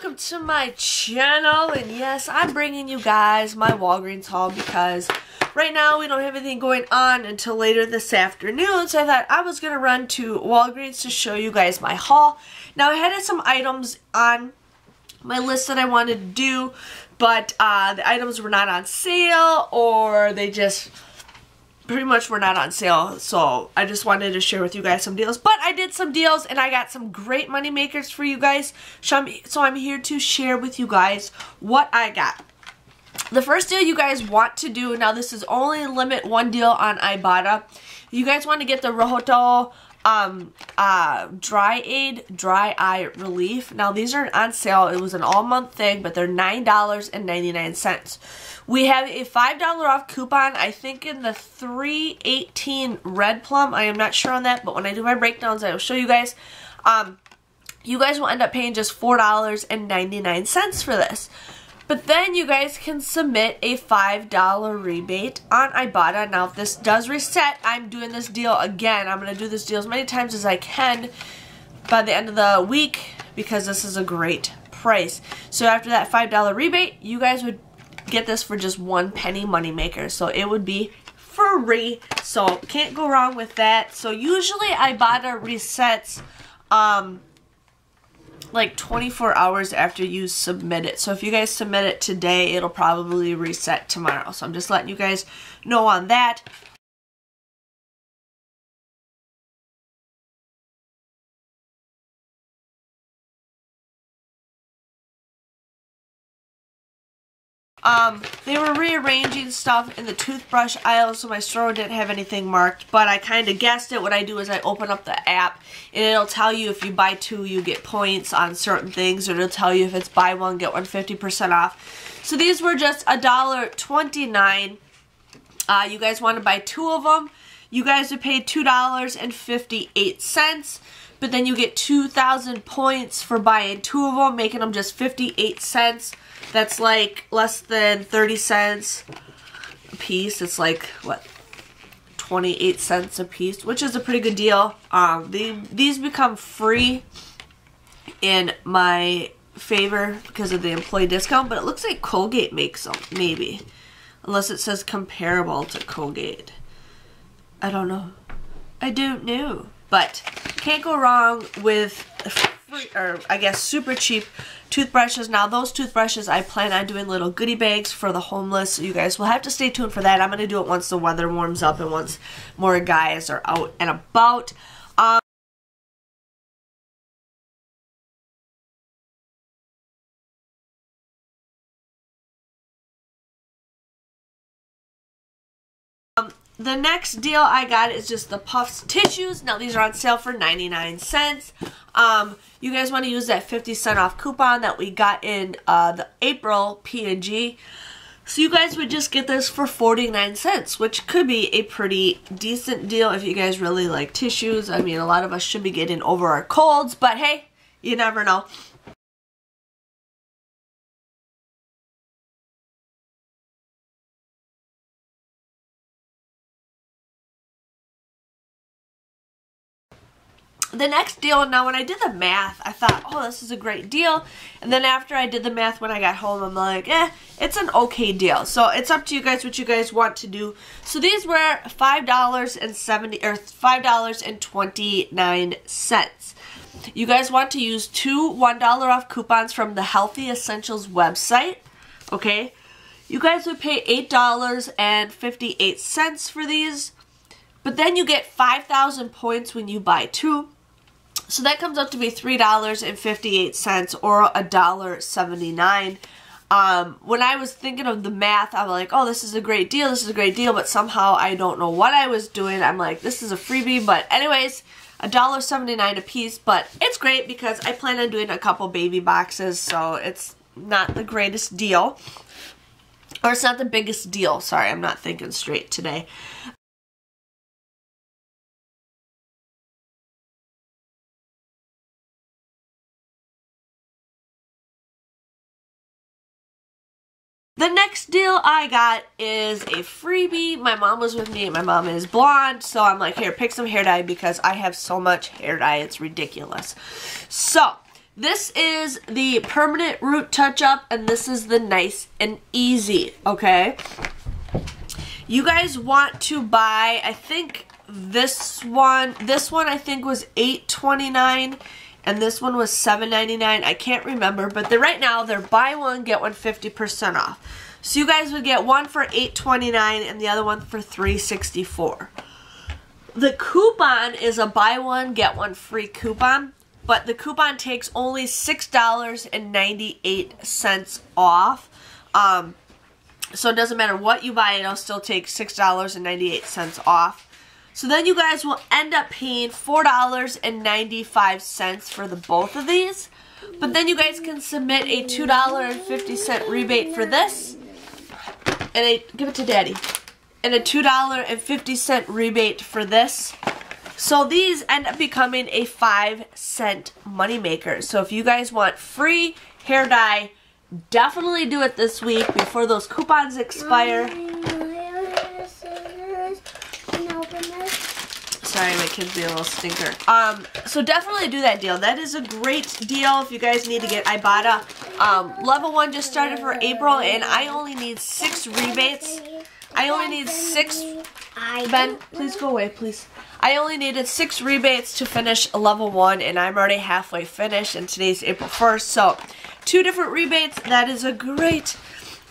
welcome to my channel. And yes, I'm bringing you guys my Walgreens haul because right now we don't have anything going on until later this afternoon. So I thought I was going to run to Walgreens to show you guys my haul. Now I had some items on my list that I wanted to do, but the items were not on sale, or they just pretty much were not on sale. So I just wanted to share with you guys some deals. But I did some deals and I got some great money makers for you guys. So I'm here to share with you guys what I got. The first deal you guys want to do, now this is only limit one deal on Ibotta. You guys want to get the Rohto Dry Eye Relief. Now these are on sale. It was an all month thing, but they're $9.99. We have a $5 off coupon, I think in the 318 red plum. I am not sure on that, but when I do my breakdowns, I will show you guys. You guys will end up paying just $4.99 for this. But then you guys can submit a $5 rebate on Ibotta. Now if this does reset, I'm doing this deal again. I'm going to do this deal as many times as I can by the end of the week because this is a great price. So after that $5 rebate, you guys would get this for just 1 penny moneymaker. So it would be free. So can't go wrong with that. So usually Ibotta resets like 24 hours after you submit it. So if you guys submit it today, it'll probably reset tomorrow. So I'm just letting you guys know on that. They were rearranging stuff in the toothbrush aisle, so my store didn't have anything marked, but I kind of guessed it. What I do is I open up the app, and it'll tell you if you buy 2, you get points on certain things, or it'll tell you if it's buy 1, get 1 50% off. So these were just $1.29. You guys want to buy 2 of them. You guys would pay $2.58, but then you get 2,000 points for buying 2 of them, making them just 58 cents. That's like less than 30 cents a piece. It's like, what, 28 cents a piece, which is a pretty good deal. These become free in my favor because of the employee discount, but it looks like Colgate makes them, maybe. Unless it says comparable to Colgate. I don't know. I don't know. But can't go wrong with free, or I guess super cheap toothbrushes. Now those toothbrushes, I plan on doing little goodie bags for the homeless. So you guys will have to stay tuned for that. I'm going to do it once the weather warms up and once more guys are out and about. The next deal I got is just the Puffs tissues. Now these are on sale for 99 cents. You guys want to use that 50% off coupon that we got in the April P&G. So you guys would just get this for 49 cents, which could be a pretty decent deal if you guys really like tissues. I mean, a lot of us should be getting over our colds, but hey, you never know. The next deal, now when I did the math, I thought, oh, this is a great deal. And then after I did the math when I got home, I'm like, it's an okay deal. So it's up to you guys what you guys want to do. So these were $5.29. You guys want to use 2 $1 off coupons from the Healthy Essentials website. Okay. You guys would pay $8.58 for these. But then you get 5,000 points when you buy 2. So that comes up to be $3.58 or $1.79. When I was thinking of the math, I was like, oh, this is a great deal, this is a great deal, but somehow I don't know what I was doing. I'm like, this is a freebie, but anyways, $1.79 a piece, but it's great because I plan on doing a couple baby boxes, so it's not the greatest deal. Or it's not the biggest deal. Sorry, I'm not thinking straight today. The next deal I got is a freebie. My mom was with me. My mom is blonde, so I'm like, here, pick some hair dye because I have so much hair dye. It's ridiculous. So, This is the Permanent Root Touch-Up, and this is the Nice and Easy, okay? You guys want to buy, I think this one I think was $8.29, and this one was $7.99. I can't remember, but right now they're buy one, get one 50% off. So you guys would get one for $8.29 and the other one for $3.64. The coupon is a buy one, get one free coupon. But the coupon takes only $6.98 off. So it doesn't matter what you buy, it'll still take $6.98 off. So then you guys will end up paying $4.95 for the both of these. But then you guys can submit a $2.50 rebate for this. And give it to Daddy. And a $2.50 rebate for this. So these end up becoming a 5-cent moneymaker. So if you guys want free hair dye, definitely do it this week before those coupons expire. Sorry, my kid's being a little stinker. So definitely do that deal. That is a great deal if you guys need to get Ibotta. Level 1 just started for April, and I only need 6 rebates. I only need 6. Ben, please go away, please. I only needed 6 rebates to finish level 1, and I'm already halfway finished, and today's April 1st. So 2 different rebates. That is a great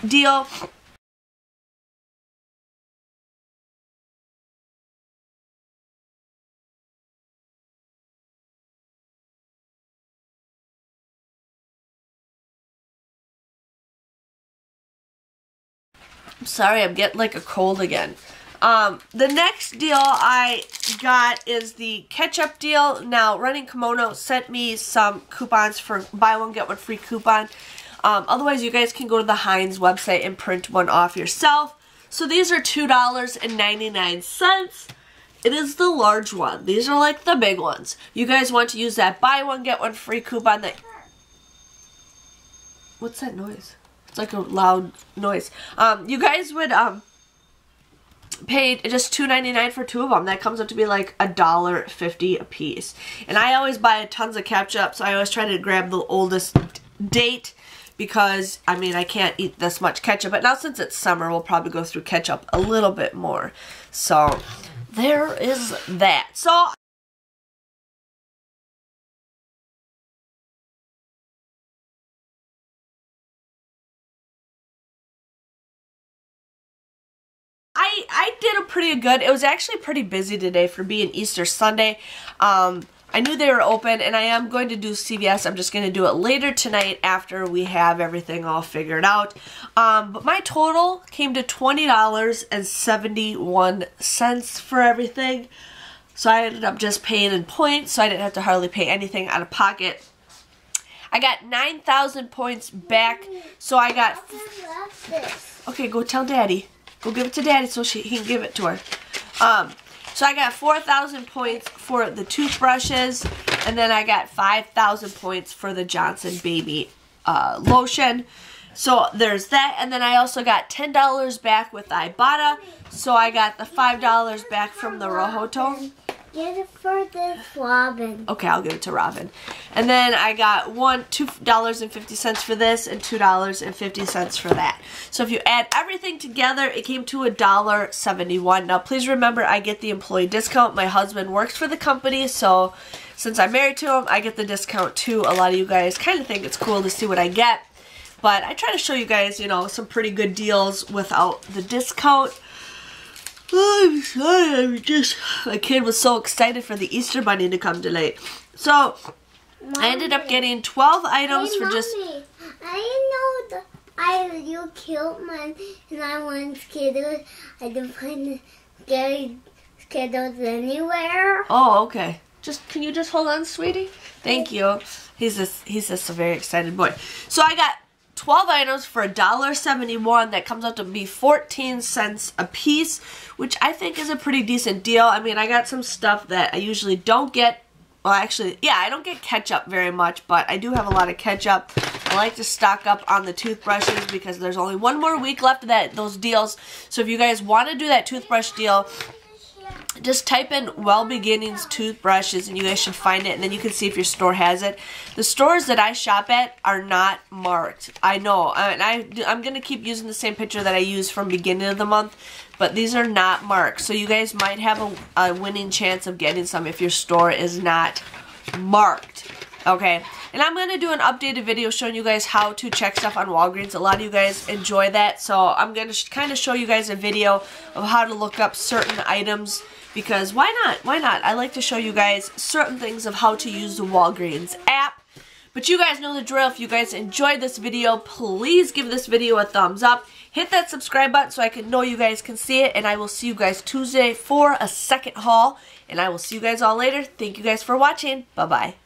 deal. I'm sorry, I'm getting like a cold again. The next deal I got is the ketchup deal. Now, Running Kimono sent me some coupons for buy one, get one free coupon. Otherwise, you guys can go to the Heinz website and print one off yourself. So these are $2.99. It is the large one. These are like the big ones. You guys want to use that buy one, get one free coupon. What's that noise? It's like a loud noise. You guys would pay just $2.99 for 2 of them. That comes up to be like $1.50 a piece. And I always buy tons of ketchup, so I always try to grab the oldest date because, I mean, I can't eat this much ketchup. But now since it's summer, we'll probably go through ketchup a little bit more. So there is that. So I did a pretty good. It was actually pretty busy today for being Easter Sunday. I knew they were open, and I am going to do CVS. I'm just going to do it later tonight after we have everything all figured out. But my total came to $20.71 for everything. So I ended up just paying in points, so I didn't have to hardly pay anything out of pocket. I got 9,000 points back, so I got... Okay, go tell Daddy. Go give it to Daddy so he can give it to her. So I got 4,000 points for the toothbrushes, and then I got 5,000 points for the Johnson Baby lotion. So there's that, and then I also got $10 back with Ibotta, so I got the $5 back from the Rohto. Get it for this Robin. Okay, I'll give it to Robin. And then I got $2.50 for this and $2.50 for that. So if you add everything together, it came to $1.71. Now, please remember, I get the employee discount. My husband works for the company, so since I'm married to him, I get the discount too. A lot of you guys kind of think it's cool to see what I get. But I try to show you guys, you know, some pretty good deals without the discount. Oh, I'm sorry, my kid was so excited for the Easter Bunny to come tonight. So, Mommy, I ended up getting 12 items for just... I know you killed mine, and I want Skittles. I don't find Skittles anywhere. Oh, okay. Can you just hold on, sweetie? Thank you. He's just a very excited boy. So I got 12 items for $1.71. That comes out to be 14 cents a piece, which I think is a pretty decent deal. I mean, I got some stuff that I usually don't get. Well, actually, yeah, I don't get ketchup very much, but I do have a lot of ketchup. I like to stock up on the toothbrushes because there's only one more week left of those deals. So if you guys want to do that toothbrush deal, just type in Well Beginnings toothbrushes and you guys should find it, and then you can see if your store has it. The stores that I shop at are not marked. I know, and I'm going to keep using the same picture that I use from beginning of the month, but these are not marked. So you guys might have a winning chance of getting some if your store is not marked. Okay, and I'm going to do an updated video showing you guys how to check stuff on Walgreens. A lot of you guys enjoy that, so I'm going to kind of show you guys a video of how to look up certain items, because why not? Why not? I like to show you guys certain things of how to use the Walgreens app. But you guys know the drill. If you guys enjoyed this video, please give this video a thumbs up. Hit that subscribe button so I can know you guys can see it. And I will see you guys Tuesday for a second haul. And I will see you guys all later. Thank you guys for watching. Bye-bye.